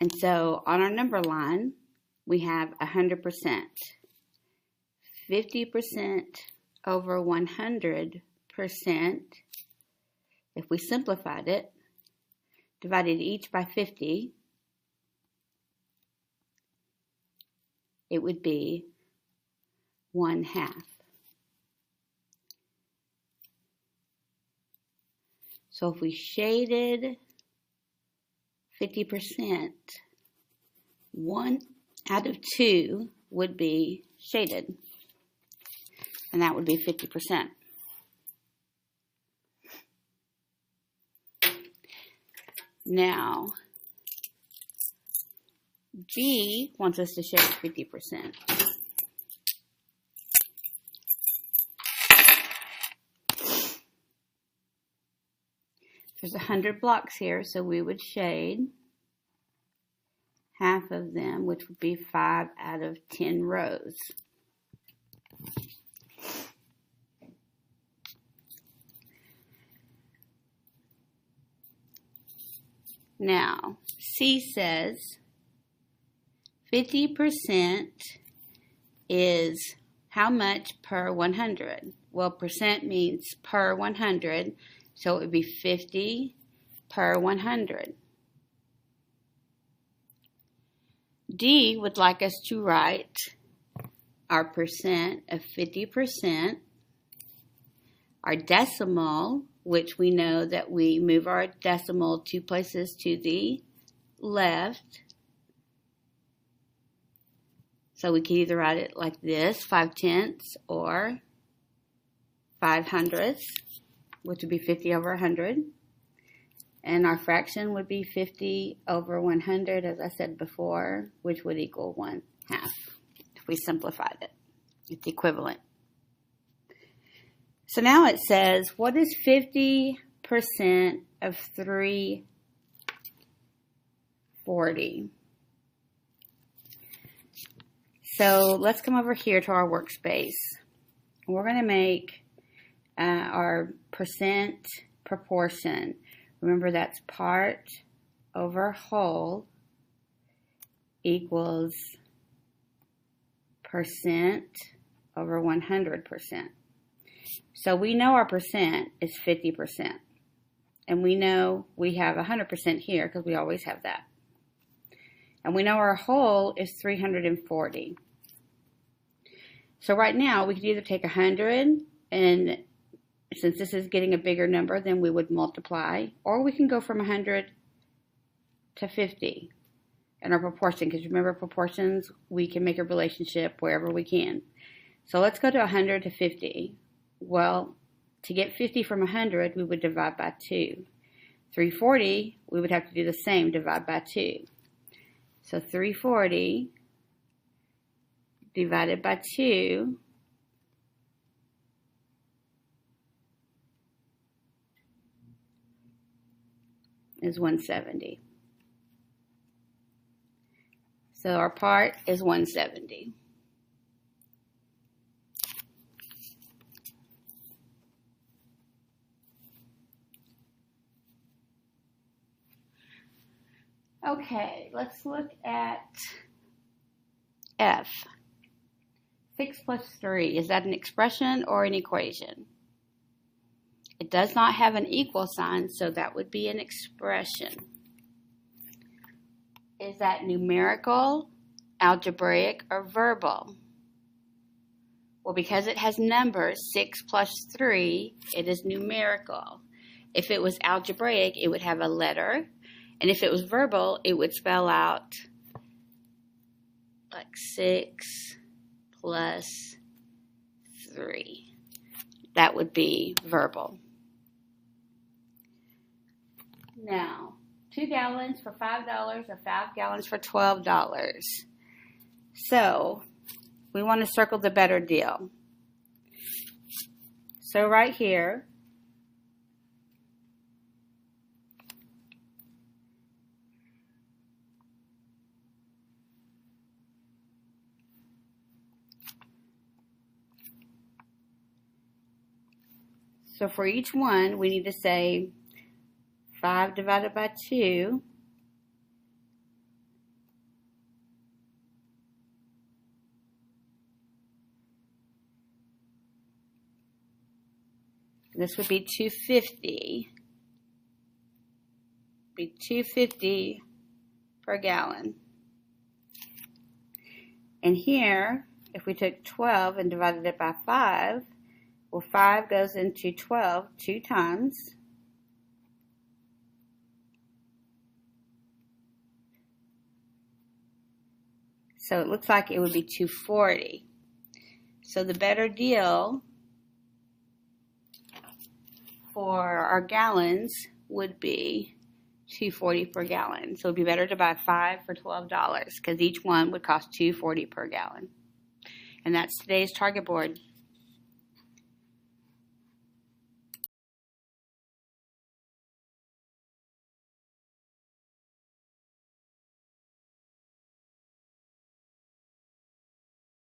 And so on our number line, we have 100%. 50% over 100%, if we simplified it, divided each by 50, it would be 1/2. So if we shaded 50%, 1 out of 2 would be shaded, and that would be 50%. Now, G wants us to shade 50%. There's 100 blocks here, so we would shade half of them, which would be 5 out of 10 rows. Now, C says 50% is how much per 100? Well, percent means per 100, so it would be 50 per 100. D would like us to write our percent of 50%, our decimal, which we know that we move our decimal 2 places to the left. So we can either write it like this, 5/10 or 5/100, which would be 50 over 100. And our fraction would be 50 over 100, as I said before, which would equal 1/2 if we simplified it. It's equivalent. So now it says, what is 50% of 340? So let's come over here to our workspace. We're going to make our percent proportion. Remember, that's part over whole equals percent over 100%. So we know our percent is 50%. And we know we have 100% here because we always have that. And we know our whole is 340. So right now we could either take 100, and since this is getting a bigger number, then we would multiply, or we can go from 100 to 50 in our proportion, because remember, proportions, we can make a relationship wherever we can. So let's go to 100 to 50. Well, to get 50 from 100, we would divide by 2. 340, we would have to do the same, divide by 2. So 340 divided by 2 is 170. So our part is 170. Okay, let's look at F. 6 plus 3, is that an expression or an equation? It does not have an equal sign, so that would be an expression. Is that numerical, algebraic, or verbal? Well, because it has numbers, 6 plus 3, it is numerical. If it was algebraic, it would have a letter. And if it was verbal, it would spell out like 6 plus 3. That would be verbal. Now, 2 gallons for $5 or 5 gallons for $12. So, we want to circle the better deal. So right here, so for each one, we need to say 5 divided by 2 This would be $2.50. Be $2.50 per gallon. And here, if we took 12 and divided it by 5, well, 5 goes into 12 2 times. So it looks like it would be $2.40. So the better deal for our gallons would be $2.40 per gallon. So it would be better to buy 5 for $12 because each one would cost $2.40 per gallon. And that's today's Target board.